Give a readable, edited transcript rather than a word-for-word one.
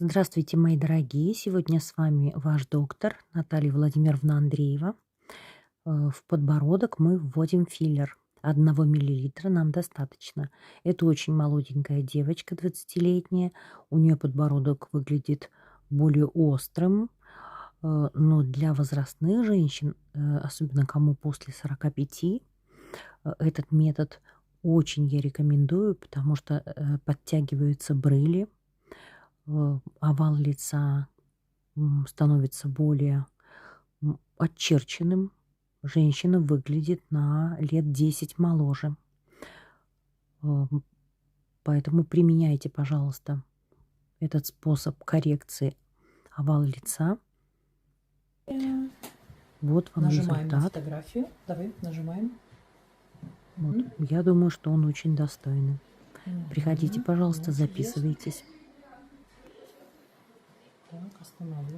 Здравствуйте, мои дорогие! Сегодня с вами ваш доктор Наталья Владимировна Андреева. В подбородок мы вводим филлер. 1 мл нам достаточно. Это очень молоденькая девочка, 20-летняя. У нее подбородок выглядит более острым, но для возрастных женщин, особенно кому после 45, этот метод очень я рекомендую, потому что подтягиваются брыли, овал лица становится более очерченным. Женщина выглядит на лет 10 моложе. М, Поэтому применяйте, пожалуйста, этот способ коррекции овала лица. Вот вам Нажимаем на результат. фотографию. Давай, нажимаем. Вот. Мгм. Я думаю, что он очень достойный. Приходите, Мгм. пожалуйста, Ну, чудесно. записывайтесь. Так, останавливаем.